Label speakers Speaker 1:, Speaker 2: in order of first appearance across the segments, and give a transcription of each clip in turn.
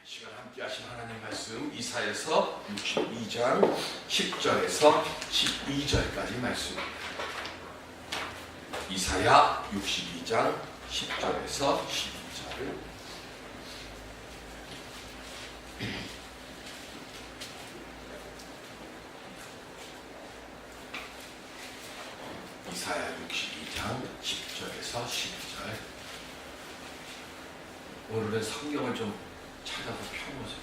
Speaker 1: 시간 함께 하신 하나님 말씀 이사야서 62장 10절에서 12절까지 말씀입니다. 이사야 62장 10절에서 12절. 이사야 62장 10절에서 12절. 오늘은 성경을 좀 찾아서 펴보세요.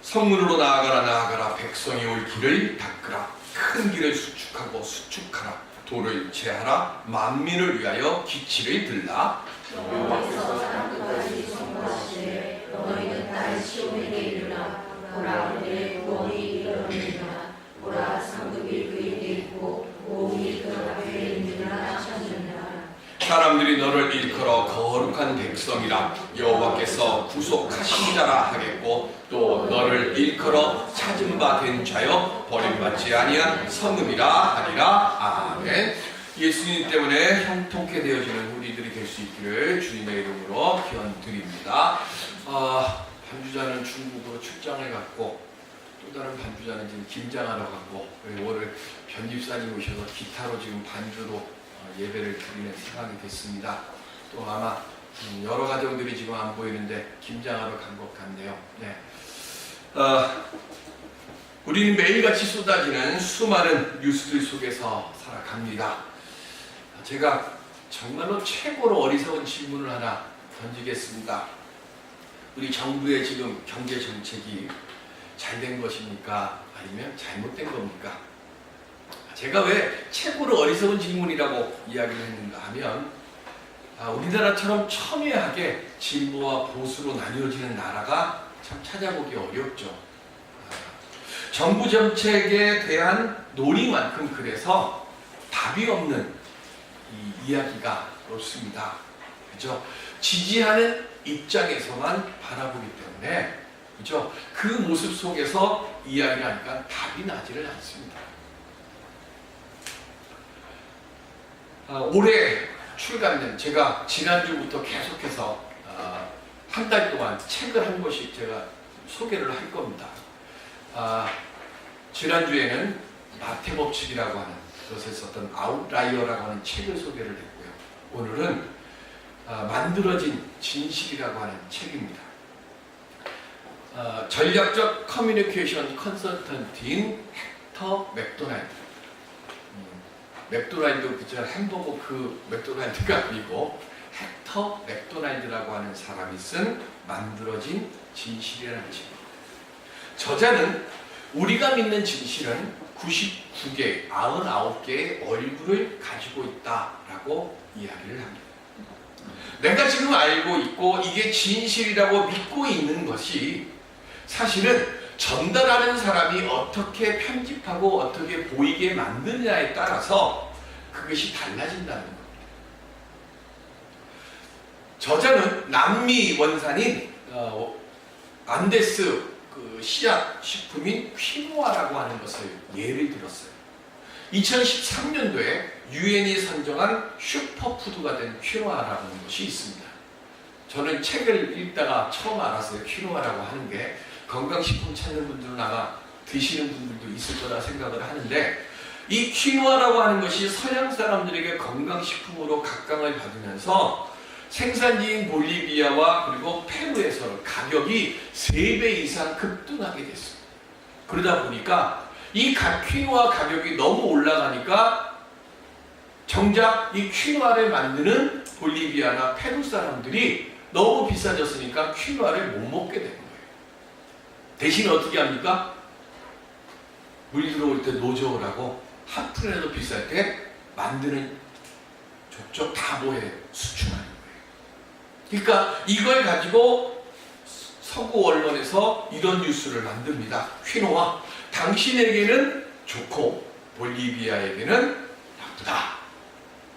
Speaker 1: 성문으로 나아가라 백성이 올 길을 닦으라. 큰 길을 수축하라. 도를 제하라. 만민을 위하여 기치를 들라.
Speaker 2: 여호와께서 땅끝까지 선포하시되 너희는 딸 시온에게 이르라. 보라 그의 구원이 이르렀느니라. 보라 상급이 그에게 있고 모음이 그 앞에 있느니라 하셨느니라.
Speaker 1: 사람들이 너를 일컬어 거룩한 백성이라 여호와께서 구속하신 자라 하겠고 또 너를 일컬어 찾은 바 된 자여 버림받지 아니한 성읍이라 하리라. 아멘. 예수님 때문에 형통케 되어지는 우리들이 될 수 있기를 주님의 이름으로 기원드립니다. 반주자는 중국으로 출장을 갔고 또 다른 반주자는 지금 김장하러 갔고 오늘 변집사님 오셔서 기타로 지금 반주로 예배를 드리는 상황이 됐습니다. 또 아마 여러 가정들이 지금 안 보이는데 김장하러 간 것 같네요. 네. 우리는 매일같이 쏟아지는 수많은 뉴스들 속에서 살아갑니다. 제가 정말로 최고로 어리석은 질문을 하나 던지겠습니다. 우리 정부의 지금 경제 정책이 잘된 것입니까? 아니면 잘못된 겁니까? 제가 왜 최고로 어리석은 질문이라고 이야기를 했는가 하면 우리나라처럼 첨예하게 진보와 보수로 나뉘어지는 나라가 참 찾아보기 어렵죠. 정부 정책에 대한 논의만큼 그래서 답이 없는 이 이야기가 없습니다. 그죠? 지지하는 입장에서만 바라보기 때문에 그죠? 그 모습 속에서 이야기를 하니까 답이 나지를 않습니다. 올해 출간된 제가 지난주부터 계속해서 한 달 동안 책을 한 권씩 제가 소개를 할 겁니다. 지난주에는 마태법칙이라고 하는 그것에 썼던 아웃라이어라고 하는 책을 소개를 했고요. 오늘은 만들어진 진실이라고 하는 책입니다. 전략적 커뮤니케이션 컨설턴트인 헥터 맥도날드. 맥도날드 그저 햄버거 그 맥도날드가 아니고 헥터 맥도날드라고 하는 사람이 쓴 만들어진 진실이라는 책입니다. 저자는 우리가 믿는 진실은 99개, 99개의 얼굴을 가지고 있다라고 이야기를 합니다. 내가 지금 알고 있고 이게 진실이라고 믿고 있는 것이 사실은 전달하는 사람이 어떻게 편집하고 어떻게 보이게 만드느냐에 따라서 그것이 달라진다는 겁니다. 저자는 남미 원산인 안데스 그 씨앗 식품인 퀴노아라고 하는 것을 예를 들었어요. 2013년도에 유엔이 선정한 슈퍼푸드가 된 퀴노아라고 하는 것이 있습니다. 저는 책을 읽다가 처음 알았어요. 퀴노아라고 하는 게 건강식품 찾는 분들은 아마 드시는 분들도 있을 거라 생각을 하는데 이 퀴노아라고 하는 것이 서양 사람들에게 건강식품으로 각광을 받으면서 생산지인 볼리비아와 그리고 페루에서 가격이 3배 이상 급등하게 됐습니다. 그러다 보니까 이 퀴노아 가격이 너무 올라가니까 정작 이 퀴노아를 만드는 볼리비아나 페루 사람들이 너무 비싸졌으니까 퀴노아를 못 먹게 된 거예요. 대신 어떻게 합니까? 물 들어올 때 노저우라고 한 푼이라도 비쌀 때 만드는 족족 다보에 수출하는 거예요. 그러니까 이걸 가지고 서구 언론에서 이런 뉴스를 만듭니다. 퀴노아, 당신에게는 좋고 볼리비아에게는 나쁘다.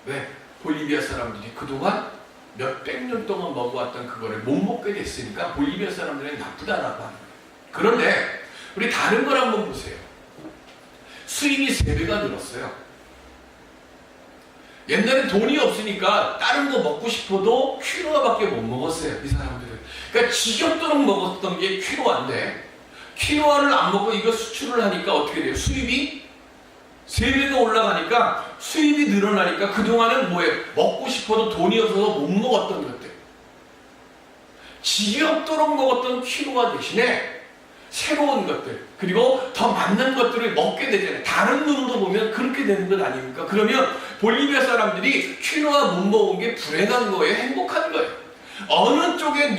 Speaker 1: 왜? 볼리비아 사람들이 그동안 몇백 년 동안 먹어왔던 그거를 못 먹게 됐으니까 볼리비아 사람들은 나쁘다라고 하는 거예요. 그런데 우리 다른 걸 한번 보세요. 수입이 3배가 늘었어요. 옛날에 돈이 없으니까 다른 거 먹고 싶어도 퀴노아밖에 못 먹었어요. 이 사람들은. 그러니까 지겹도록 먹었던 게 퀴노아인데, 퀴노아를 안 먹고 이거 수출을 하니까 어떻게 돼요? 수입이 3배가 올라가니까, 수입이 늘어나니까 그동안은 뭐예요? 먹고 싶어도 돈이 없어서 못 먹었던 것들, 지겹도록 먹었던 퀴노아 대신에 새로운 것들, 그리고 더 맞는 것들을 먹게 되잖아요. 다른 눈으로 보면 그렇게 되는 것 아닙니까? 그러면 볼리비아 사람들이 퀴노아 못 먹은 게 불행한 거예요? 행복한 거예요? 어느 쪽에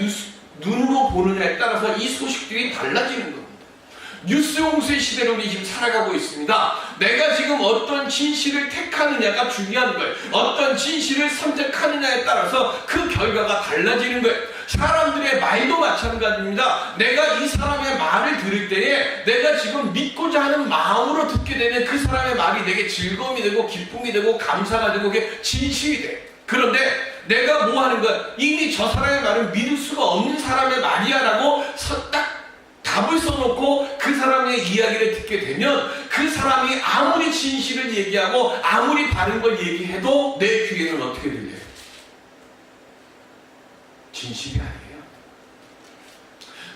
Speaker 1: 눈으로 보느냐에 따라서 이 소식들이 달라지는 겁니다. 뉴스 홍수의 시대로 우리 지금 살아가고 있습니다. 내가 지금 어떤 진실을 택하느냐가 중요한 거예요. 어떤 진실을 선택하느냐에 따라서 그 결과가 달라지는 거예요. 사람들의 말도 마찬가지입니다. 내가 이 사람의 말을 들을 때에 내가 지금 믿고자 하는 마음으로 듣게 되면 그 사람의 말이 내게 즐거움이 되고 기쁨이 되고 감사가 되고 그게 진실이 돼. 그런데 내가 뭐 하는 거야? 이미 저 사람의 말은 믿을 수가 없는 사람의 말이야 라고 딱 답을 써놓고 그 사람의 이야기를 듣게 되면 그 사람이 아무리 진실을 얘기하고 아무리 바른 걸 얘기해도 내 귀에는 어떻게 들려요? 진실이 아니에요.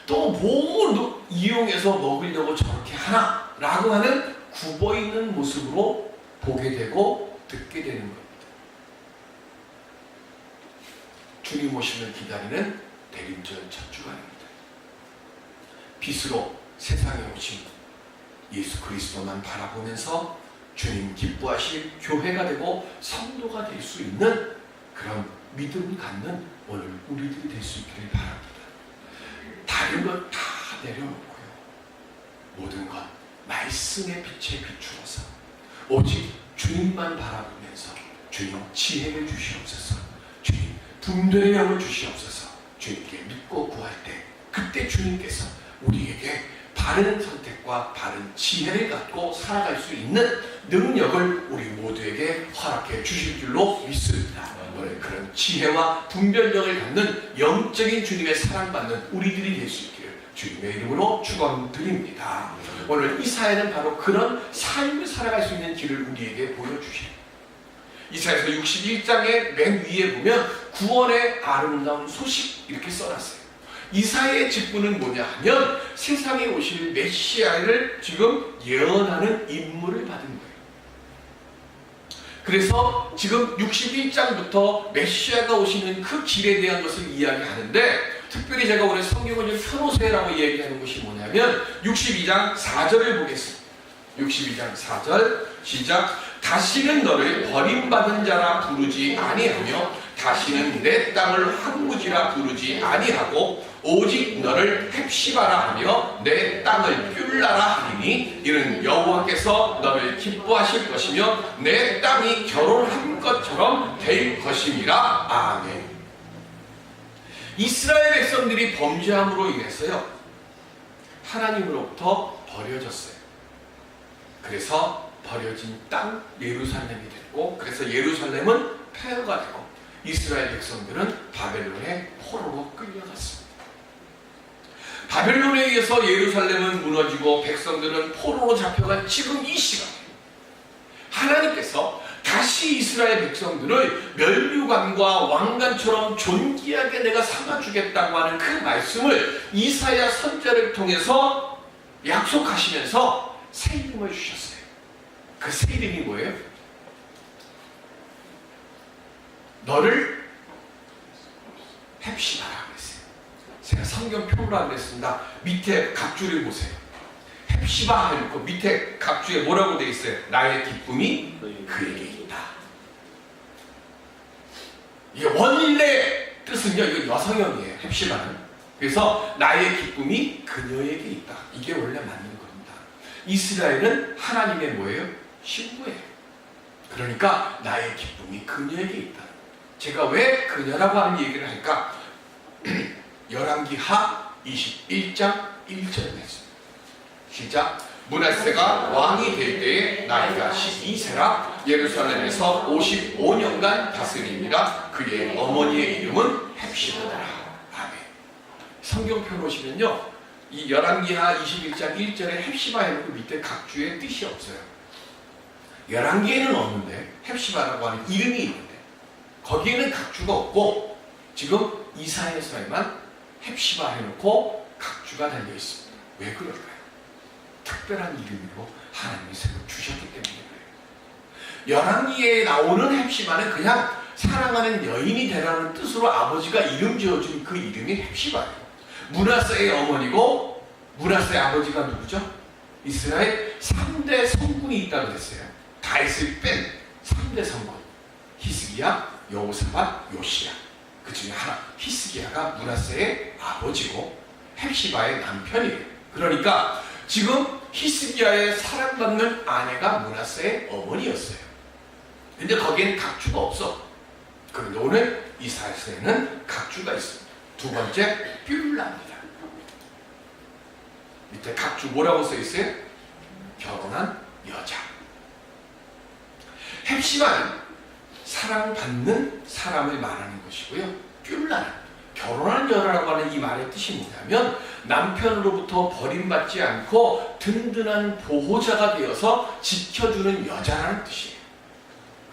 Speaker 1: 또 뭘 이용해서 먹으려고 저렇게 하나? 라고 하는 굽어있는 모습으로 보게 되고 듣게 되는 겁니다. 주님 오심을 기다리는 대림절 첫 주간입니다. 빛으로 세상에 오신 예수 그리스도만 바라보면서 주님 기뻐하실 교회가 되고 성도가 될 수 있는 그런 믿음을 갖는 오늘 우리들이 될 수 있기를 바랍니다. 다른 것 다 내려놓고요. 모든 것 말씀의 빛에 비추어서 오직 주님만 바라보면서 주님 지혜를 주시옵소서, 주님 분별의 영을 주시옵소서. 주님께 믿고 구할 때 그때 주님께서 우리에게 바른 선택과 바른 지혜를 갖고 살아갈 수 있는 능력을 우리 모두에게 허락해 주실 줄로 믿습니다. 오늘 그런 지혜와 분별력을 갖는 영적인 주님의 사랑받는 우리들이 될 수 있기를 주님의 이름으로 축원드립니다. 오늘 이 사회는 바로 그런 삶을 살아갈 수 있는 길을 우리에게 보여주시는, 이사야서 61장의 맨 위에 보면 구원의 아름다운 소식 이렇게 써놨어요. 이사야의 직분은 뭐냐 하면 세상에 오실 메시아를 지금 예언하는 임무를 받은 거예요. 그래서 지금 61장부터 메시아가 오시는 그 길에 대한 것을 이야기하는데, 특별히 제가 오늘 성경을 좀 펴놓으세요라고 얘기하는 것이 뭐냐면 62장 4절을 보겠습니다. 62장 4절 시작. 다시는 너를 버림받은 자라 부르지 아니하며 다시는 내 땅을 황무지라 부르지 아니하고 오직 너를 헵시바라 하며 내 땅을 뷸라라 하리니 이는 여호와께서 너를 기뻐하실 것이며 내 땅이 결혼한 것처럼 될 것임이라. 아멘. 이스라엘 백성들이 범죄함으로 인해서요 하나님으로부터 버려졌어요. 그래서 버려진 땅 예루살렘이 됐고, 그래서 예루살렘은 폐허가 되고 이스라엘 백성들은 바벨론의 포로로 끌려갔습니다. 바벨론에 의해서 예루살렘은 무너지고 백성들은 포로로 잡혀간 지금 이 시간에 하나님께서 다시 이스라엘 백성들을 면류관과 왕관처럼 존귀하게 내가 삼아주겠다고 하는 그 말씀을 이사야 선지자를 통해서 약속하시면서 새 이름을 주셨어요. 그 새 이름이 뭐예요? 너를 헵시바라 그랬어요. 제가 성경 표로 안 했습니다. 밑에 각주를 보세요. 헵시바 하고 밑에 각주에 뭐라고 되어 있어요? 나의 기쁨이 그에게 있다. 이게 원래 뜻은요, 이거 여성형이에요. 헵시바는. 그래서 나의 기쁨이 그녀에게 있다. 이게 원래 맞는 겁니다. 이스라엘은 하나님의 뭐예요? 신부예요. 그러니까 나의 기쁨이 그녀에게 있다. 제가 왜 그녀라고 하는 얘기를 할까? 열왕기하 21장 1절에 있습니다. 시작. 므낫세가 왕이 될 때에 나이가 12세라 예루살렘에서 55년간 다스립니다. 그의 어머니의 이름은 헵시바더라. 아멘. 성경 펴놓으시면요, 이 열왕기하 21장 1절에 헵시바 해놓고 밑에 각주의 뜻이 없어요. 열왕기에는 없는데 헵시바라고 하는 이름이 있는데 거기에는 각주가 없고 지금 이사야서에만 헵시바 해놓고 각주가 달려 있습니다. 왜 그럴까요? 특별한 이름으로 하나님이 새로 주셨기 때문에 그래요. 열왕기에 나오는 헵시바는 그냥 사랑하는 여인이 되라는 뜻으로 아버지가 이름 지어준 그 이름이 헵시바예요. 므낫세의 어머니고 므낫세의 아버지가 누구죠? 이스라엘 3대 성군이 있다고 그랬어요. 다윗을 뺀 3대 성군. 히스기야, 여호사밧, 요시야. 그 중에 하나. 히스기야가 므낫세의 아버지고 헵시바의 남편이에요. 그러니까 지금 히스기야의 사랑받는 아내가 므낫세의 어머니였어요. 근데 거기에는 각주가 없어. 그런데 오늘 이사야서에는 각주가 있습니다. 두 번째, 뷸라입니다. 밑에 각주 뭐라고 써 있어요? 결혼한 여자. 헵시바는 사랑받는 사람을 말하는 것이고요. 뷸라는 결혼한 여자라고 하는 이 말의 뜻이 뭐냐면 남편으로부터 버림받지 않고 든든한 보호자가 되어서 지켜주는 여자라는 뜻이에요.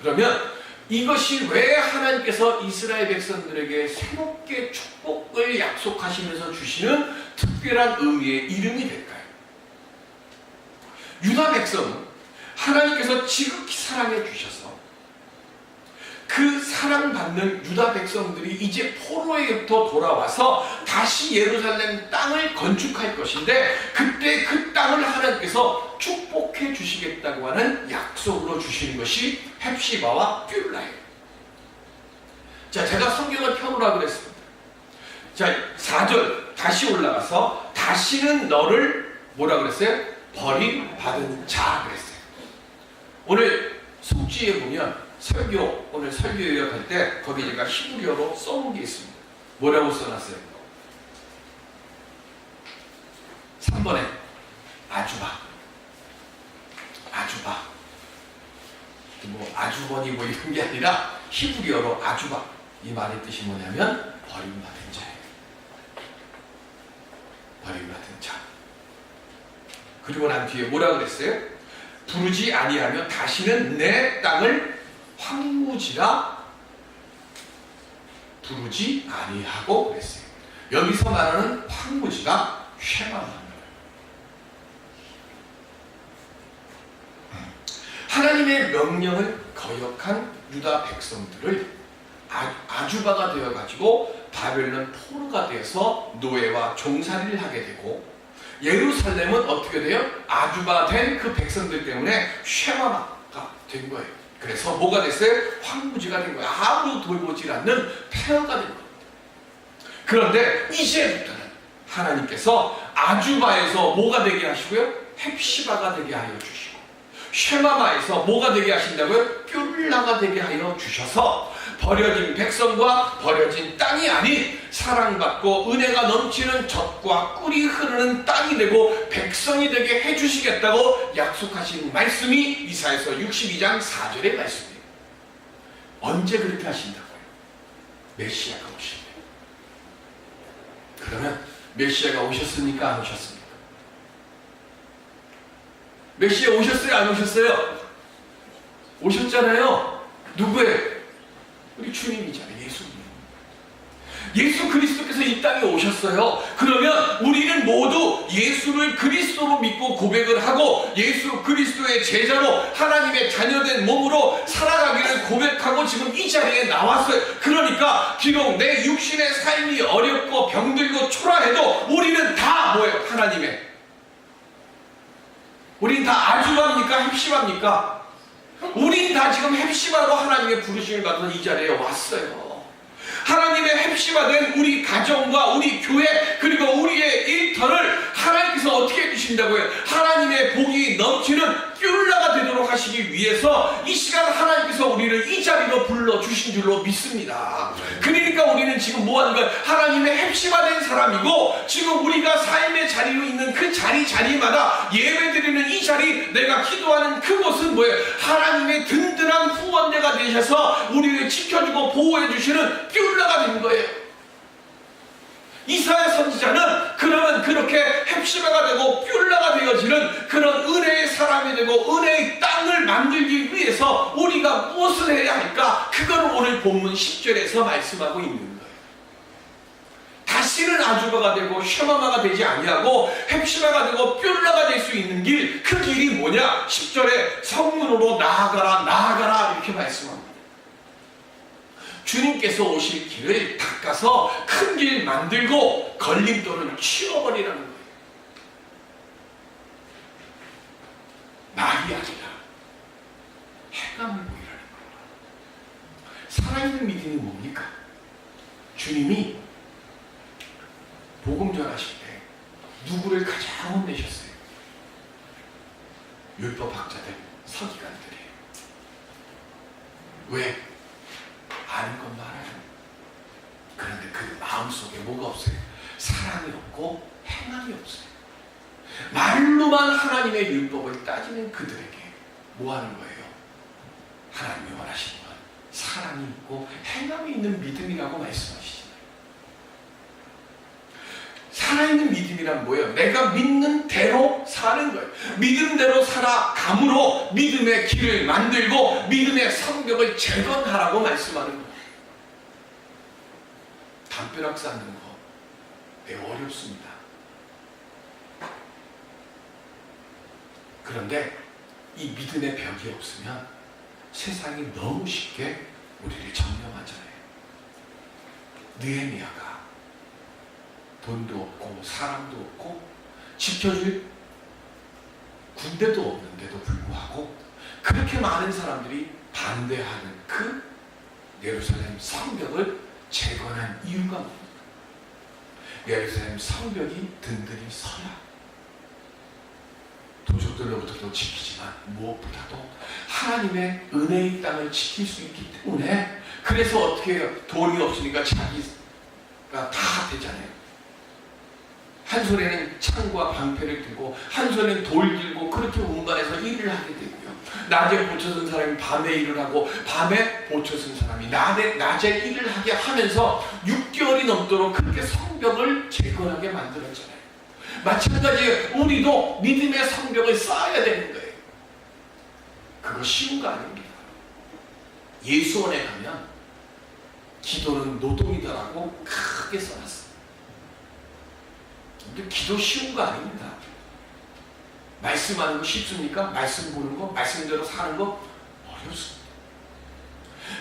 Speaker 1: 그러면 이것이 왜 하나님께서 이스라엘 백성들에게 새롭게 축복을 약속하시면서 주시는 특별한 의미의 이름이 될까요? 유다 백성은 하나님께서 지극히 사랑해 주셔서 그 사랑받는 유다 백성들이 이제 포로에부터 돌아와서 다시 예루살렘 땅을 건축할 것인데 그때 그 땅을 하나님께서 축복해 주시겠다고 하는 약속으로 주시는 것이 헵시바와 뷸라예요. 자, 제가 성경을 펴보라 그랬습니다. 자, 4절 다시 올라가서 다시는 너를 뭐라 그랬어요? 버림받은 자 그랬어요. 오늘 속지에 보면 오늘 설교 요약할 때 거기 제가 히브리어로 써놓은 게 있습니다. 뭐라고 써놨어요? 3번에 아주바 뭐 아주버니 뭐 이런 게 아니라 히브리어로 아주바. 이 말의 뜻이 뭐냐면 버림받은 자예요. 버림받은 자. 그리고 난 뒤에 뭐라 그랬어요? 부르지 아니하면 다시는 내 땅을 황무지라 부르지 아니하고 그랬어요. 여기서 말하는 황무지가 쉐마라는 거예요. 하나님의 명령을 거역한 유다 백성들을 아주바가 되어가지고 바벨론 포로가 되어서 노예와 종살이를 하게 되고 예루살렘은 어떻게 돼요? 아주바 된 그 백성들 때문에 쉐마가 된 거예요. 그래서 뭐가 됐어요? 황무지가 된 거예요. 아무도 돌보지 않는 폐허가 된 거예요. 그런데 이제부터는 하나님께서 아주바에서 뭐가 되게 하시고요? 헵시바가 되게 하여 주시고 쉐마마에서 뭐가 되게 하신다고요? 뷸라가 되게 하여 주셔서 버려진 백성과 버려진 땅이 아닌 사랑받고 은혜가 넘치는 젖과 꿀이 흐르는 땅이 되고 백성이 되게 해주시겠다고 약속하신 말씀이 이사야서 62장 4절의 말씀이에요. 언제 그렇게 하신다고요? 메시아가 오실 때. 그러면 메시아가 오셨습니까? 안 오셨습니까? 메시아 오셨어요? 안 오셨어요? 오셨잖아요. 누구예요? 우리 주님이잖아요. 예수님. 예수 그리스도께서 이 땅에 오셨어요. 그러면 우리는 모두 예수를 그리스도로 믿고 고백을 하고 예수 그리스도의 제자로 하나님의 자녀된 몸으로 살아가기를 고백하고 지금 이 자리에 나왔어요. 그러니까 비록 내 육신의 삶이 어렵고 병들고 초라해도 우리는 다 뭐예요? 하나님의. 우린 다 아주바입니까? 헵시바입니까? 우린 다 지금 헵시바로 하나님의 부르심을 받아서 이 자리에 왔어요. 하나님의 헵시바된 우리 가정과 우리 교회 그리고 우리의 일터를 하나님께서 어떻게 해주신다고요? 하나님의 복이 넘치는 뷸라가 되도록 하시기 위해서 이 시간 하나님께서 우리를 이 자리로 불러주신 줄로 믿습니다. 그러니까 우리는 지금 뭐하는 거예요? 하나님의 헵시바된 사람이고 지금 우리가 삶의 자리로 있는 그 자리마다 예배드리는 이 자리 내가 기도하는 그곳은 뭐예요? 하나님의 든든한 후원자가 되셔서 우리를 지켜주고 보호해 주시는 뷸라가 된 거예요. 이사야 선지자는 그 그러면 그렇게 헵시바가 되고 뷸라가 되어지는 그런 은혜의 사람이 되고 은혜의 땅을 만들기 위해서 우리가 무엇을 해야 할까? 그걸 오늘 본문 10절에서 말씀하고 있는 거예요. 다시는 아주바가 되고 쉐마마가 되지 아니하고 헵시바가 되고 뷸라가 될 수 있는 길, 그 길이 뭐냐? 10절에 성문으로 나아가라 나아가라 이렇게 말씀합니다. 주님께서 오실 길을 닦아서 큰 길 만들고 걸림돌을 치워버리라는 거예요. 말이 아니라 행함을 보이라는 거예요. 살아있는 믿음이 뭡니까? 주님이 복음 전하실 때 누구를 가장 혼내셨어요? 율법학자들, 서기관들이에요. 왜? 아는 것만 알아요. 그런데 그 마음속에 뭐가 없어요? 사랑이 없고 행함이 없어요. 말로만 하나님의 율법을 따지는 그들에게 뭐 하는 거예요? 하나님이 원하시는 건 사랑이 있고 행함이 있는 믿음이라고 말씀하시잖아요. 살아있는 믿음이란 뭐예요? 내가 믿는 대로 사는 거예요. 믿음대로 살아감으로 믿음의 길을 만들고 믿음의 성벽을 재건하라고 말씀하는 거예요. 담벼락 쌓는 거 매우 어렵습니다. 그런데 이 믿음의 벽이 없으면 세상이 너무 쉽게 우리를 점령하잖아요. 느헤미야가 돈도 없고 사람도 없고 지켜줄 군대도 없는데도 불구하고 그렇게 많은 사람들이 반대하는 그 예루살렘 성벽을 재건한 이유가 뭡니까? 예루살렘 성벽이 든든히 서야 도적들로부터도 지키지만 무엇보다도 하나님의 은혜의 땅을 지킬 수 있기 때문에 그래서 어떻게 해요? 돈이 없으니까 자기가 다 되잖아요. 한 손에는 창과 방패를 들고 한 손에는 돌 들고 그렇게 운반해서 일을 하게 되고요. 낮에 보쳐 쓴 사람이 밤에 일을 하고 밤에 보쳐 쓴 사람이 낮에 일을 하게 하면서 6개월이 넘도록 그렇게 성벽을 재건하게 만들었잖아요. 마찬가지로 우리도 믿음의 성벽을 쌓아야 되는 거예요. 그거 쉬운 거 아닙니다. 예수원에 가면 기도는 노동이다라고 크게 써놨어요. 근데 기도 쉬운 거 아닙니다. 말씀하는 거 쉽습니까? 말씀 보는 거, 말씀대로 사는 거 어렵습니다.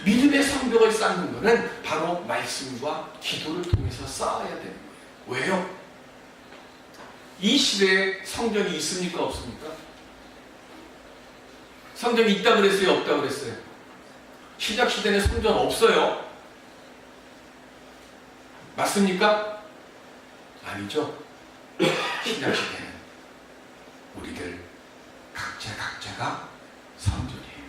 Speaker 1: 믿음의 성벽을 쌓는 것은 바로 말씀과 기도를 통해서 쌓아야 되는 거예요. 왜요? 이 시대에 성전이 있습니까? 없습니까? 성전이 있다 그랬어요? 없다 그랬어요? 신약 시대는 성전 없어요. 맞습니까? 아니죠. 신약 시대는 우리들 각자가 성전이에요.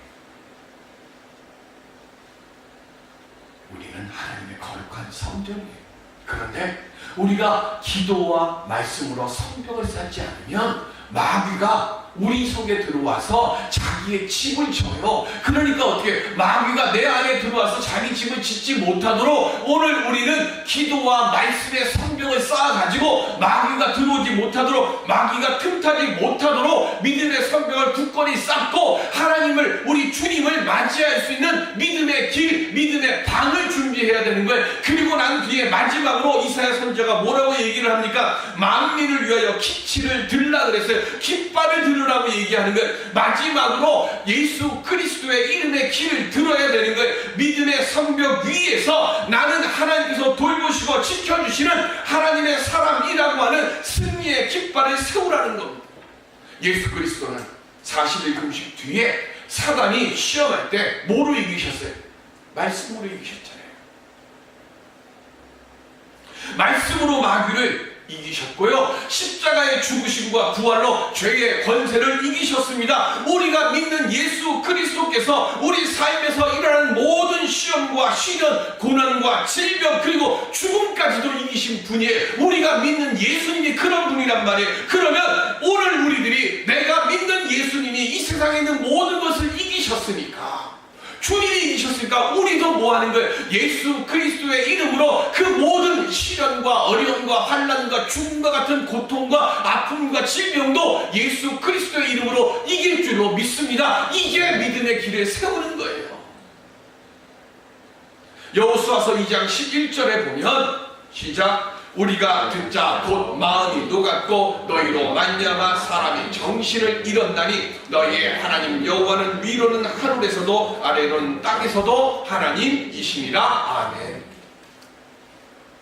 Speaker 1: 우리는 하나님의 거룩한 성전이에요. 그런데 우리가 기도와 말씀으로 성벽을 쌓지 않으면 마귀가 우리 속에 들어와서 자기의 집을 져요. 그러니까 어떻게 마귀가 내 안에 들어와서 자기 집을 짓지 못하도록 오늘 우리는 기도와 말씀의 성벽을 쌓아가지고 마귀가 들어오지 못하도록 마귀가 틈타지 못하도록 믿음의 성벽을 굳건히 쌓고 하나님을 우리 주님을 맞이할 수 있는 믿음의 길, 믿음의 방을 준비해야 되는 거예요. 그리고 난 뒤에 마지막으로 이사야 선지자가 뭐라고 얘기를 합니까? 만민을 위하여 기치를 들라 그랬어요. 깃발을 들으라고 얘기하는 거예요. 마지막으로 예수 그리스도의 이름의 길을 들어야 되는 거예요. 믿음의 성벽 위에서 나는 하나님께서 돌보시고 지켜주시는 하나님의 사람이라고 하는 승리의 깃발을 세우라는 겁니다. 예수 그리스도는 40일 금식 뒤에 사단이 시험할 때 뭐로 이기셨어요? 말씀으로 이기셨잖아요. 말씀으로 마귀를 이기셨고요. 십자가의 죽으심과 부활로 죄의 권세를 이기셨습니다. 우리가 믿는 예수 그리스도께서 우리 삶에서 일어나는 모든 시험과 시련, 고난과 질병 그리고 죽음까지도 이기신 분이에요. 우리가 믿는 예수님이 그런 분이란 말이에요. 그러면 오늘 우리들이 내가 믿는 예수님이 이 세상에 있는 모든 것을 이기셨으니까 주님이 이기셨으니까 우리도 뭐 하는 거예요? 예수 그리스도의 이름으로 그 모든 시련과 어려움과 환난과 죽음과 같은 고통과 아픔과 질병도 예수 그리스도의 이름으로 이길 줄로 믿습니다. 이게 믿음의 길을 세우는 거예요. 여호수아서 2장 11절에 보면 시작. 우리가 듣자 곧 마음이 녹았고 너희로 말미암아 사람이 정신을 잃었나니 너희의 하나님 여호와는 위로는 하늘에서도 아래로는 땅에서도 하나님이시니라. 아멘.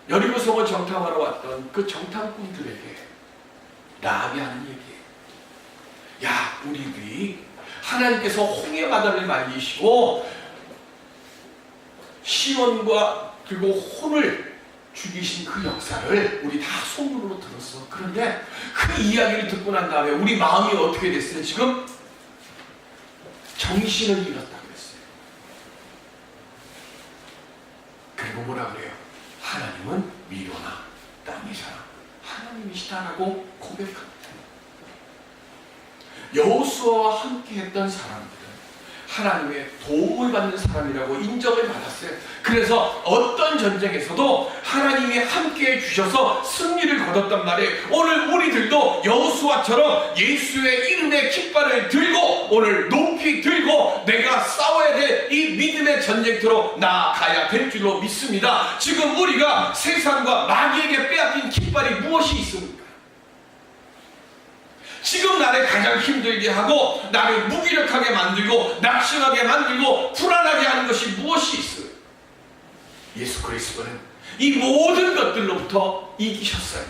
Speaker 1: 여리고성을 정탐하러 왔던 그 정탐꾼들에게 라합이 하는 얘기예요. 야, 우리들이 하나님께서 홍해 바다를 말리시고 시온과 그리고 혼을 죽이신 그 역사를 우리 다 소문으로 들었어. 그런데 그 이야기를 듣고 난 다음에 우리 마음이 어떻게 됐어요? 지금 정신을 잃었다 그랬어요. 그리고 뭐라 그래요? 하나님은 위로나 땅이잖아 하나님이시다라고 고백합니다. 여호수아와 함께 했던 사람들은 하나님의 도움을 받는 사람이라고 인정을 받았어요. 그래서 어떤 전쟁에서도 하나님이 함께해 주셔서 승리를 거뒀단 말이에요. 오늘 우리들도 여호수아처럼 예수의 이름의 깃발을 들고 오늘 높이 들고 내가 싸워야 될 이 믿음의 전쟁터로 나아가야 될 줄로 믿습니다. 지금 우리가 세상과 마귀에게 빼앗긴 깃발이 무엇이 있습니까? 지금 나를 가장 힘들게 하고 나를 무기력하게 만들고 낙심하게 만들고 불안하게 하는 것이 무엇이 있어요? 예수 그리스도는 이 모든 것들로부터 이기셨어요.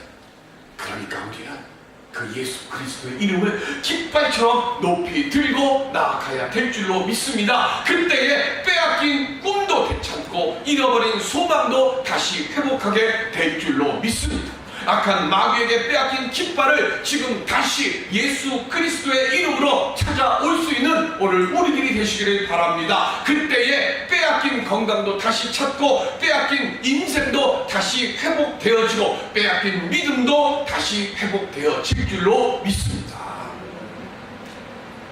Speaker 1: 그러니까 우리는 그 예수 그리스도의 이름을 깃발처럼 높이 들고 나아가야 될 줄로 믿습니다. 그때에 빼앗긴 꿈도 되찾고 잃어버린 소망도 다시 회복하게 될 줄로 믿습니다. 악한 마귀에게 빼앗긴 깃발을 지금 다시 예수 그리스도의 이름으로 찾아올 수 있는 오늘 우리들이 되시기를 바랍니다. 그때에 빼앗긴 건강도 다시 찾고 빼앗긴 인생도 다시 회복되어지고 빼앗긴 믿음도 다시 회복되어질 줄로 믿습니다.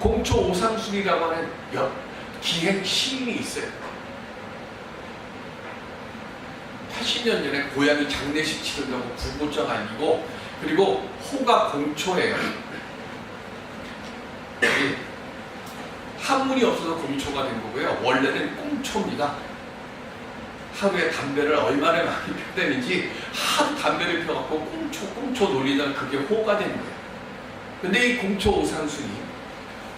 Speaker 1: 공초 오상순이라고 하는 기행 시인이 있어요. 80년 전에 고양이 장례식 치른다고 구고장 아니고 그리고 호가 공초예요. 한문이 없어서 공초가 된 거고요. 원래는 꽁초입니다. 하루에 담배를 얼마나 많이 펴대는지 하도 담배를 펴갖고 꽁초 놀리다가 그게 호가 된 거예요. 근데 이 공초 오상순이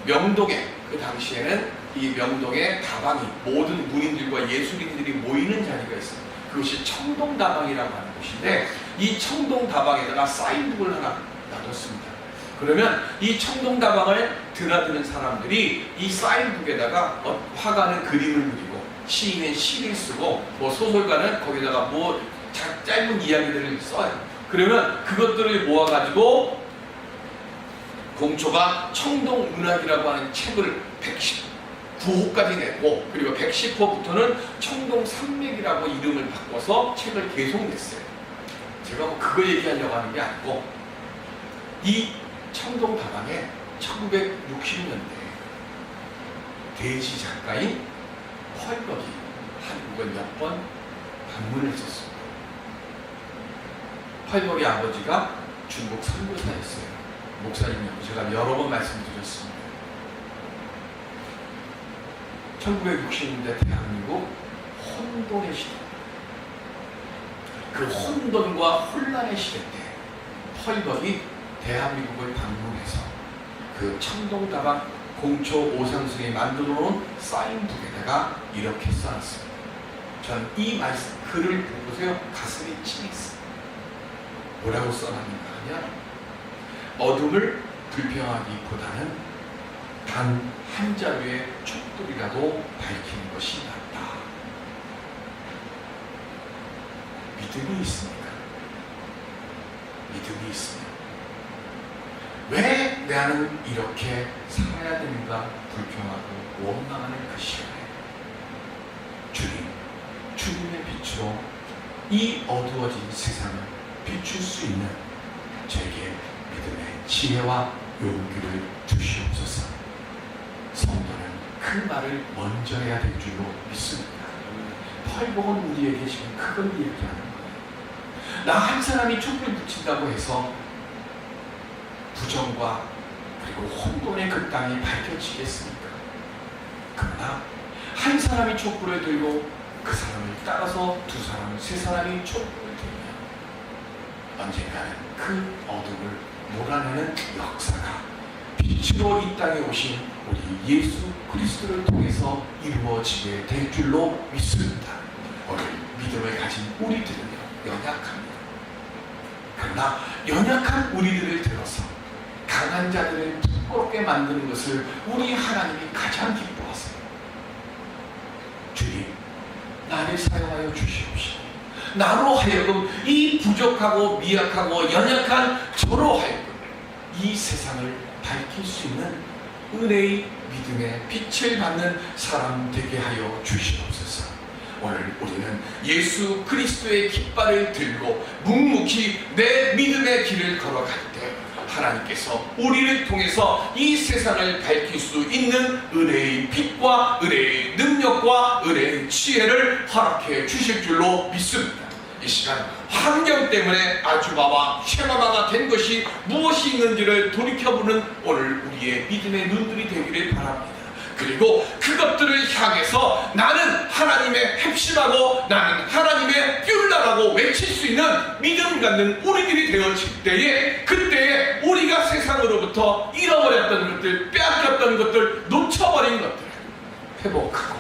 Speaker 1: 명동에 그 당시에는 이 명동에 다방이 모든 문인들과 예술인들이 모이는 자리가 있어요. 그것이 청동다방이라고 하는 곳인데 이 청동다방에다가 사인북을 하나 놔뒀습니다. 그러면 이 청동다방을 드나드는 사람들이 이 사인북에다가 화가는 그림을 그리고 시인은 시를 쓰고 뭐 소설가는 거기다가 뭐 짧은 이야기들을 써요. 그러면 그것들을 모아가지고 공초가 청동문학이라고 하는 책을 119호까지 냈고 그리고 110호부터는 청동산맥이라고 이름을 바꿔서 책을 계속 냈어요. 제가 뭐 그거 얘기하려고 하는 게 아니고 이 청동다방에 1960년대 대지 작가인 펄벅이 한국을 몇 번 방문을 했었습니다. 펄벅이 아버지가 중국 선교사였어요. 목사님이라고 제가 여러 번 말씀드렸습니다. 1960년대 대한민국 혼돈의 시대, 그 혼돈과 혼란의 시대 때 펄벅이 대한민국을 방문해서 그 청동다방 공초 오상순이 만들어 놓은 사인북에다가 이렇게 써놨습니다. 전 이 말씀 글을 보고서요 가슴이 찡했어요. 뭐라고 써놨는가 하면 어둠을 불평하기보다는 단 한 자루의 촛불이라도 밝히는 것이 낫다. 믿음이 있습니까? 믿음이 있으면 왜 나는 이렇게 살아야 되는가 불평하고 원망하는 그 시간에 주님의 빛으로 이 어두워진 세상을 비출 수 있는 저에게 믿음의 지혜와 용기를 주시옵소서. 성도는 그 말을 먼저 해야 될 줄로 믿습니다. 팔복은 우리에게 지금 그걸 얘기하는 거예요. 나 한 사람이 촛불 붙인다고 해서 부정과 그리고 혼돈의 그 땅이 밝혀지겠습니까? 그러나 한 사람이 촛불을 들고 그 사람을 따라서 두 사람, 세 사람이 촛불을 들면 언젠가는 그 어둠을 몰아내는 역사가 빛으로 이 땅에 오신 우리 예수 그리스도를 통해서 이루어지게 될 줄로 믿습니다. 오늘 믿음을 가진 우리들은요, 연약합니다. 그러나 연약한 우리들을 들어서 강한 자들을 부끄럽게 만드는 것을 우리 하나님이 가장 기뻐하세요. 주님, 나를 사용하여 주시옵시고 나로 하여금 이 부족하고 미약하고 연약한 저로 하여금 이 세상을 밝힐 수 있는 은혜의 믿음의 빛을 받는 사람 되게 하여 주시옵소서. 오늘 우리는 예수 그리스도의 깃발을 들고 묵묵히 내 믿음의 길을 걸어갈 때 하나님께서 우리를 통해서 이 세상을 밝힐 수 있는 은혜의 빛과 은혜의 능력과 은혜의 지혜를 허락해 주실 줄로 믿습니다. 이 시간 환경 때문에 아주바와 쉐마바가 된 것이 무엇이 있는지를 돌이켜보는 오늘 우리의 믿음의 눈들이 되기를 바랍니다. 그리고 그것들을 향해서 나는 하나님의 핵심하고 나는 하나님의 뀨라라고 외칠 수 있는 믿음 갖는 우리들이 되어질 때에 그때에 우리가 세상으로부터 잃어버렸던 것들, 빼앗겼던 것들, 놓쳐버린 것들 회복하고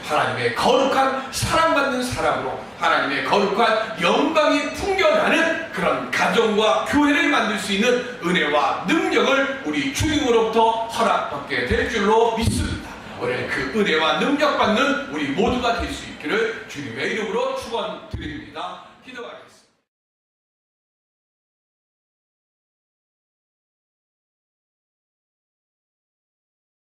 Speaker 1: 하나님의 거룩한 사랑받는 사람으로 하나님의 거룩한 영광이 풍겨나는 그런 가정과 교회를 만들 수 있는 은혜와 능력을 우리 주님으로부터 허락받게 될 줄로 믿습니다. 오늘 그 은혜와 능력 받는 우리 모두가 될 수 있기를 주님의 이름으로 축원드립니다. 기도하겠습니다.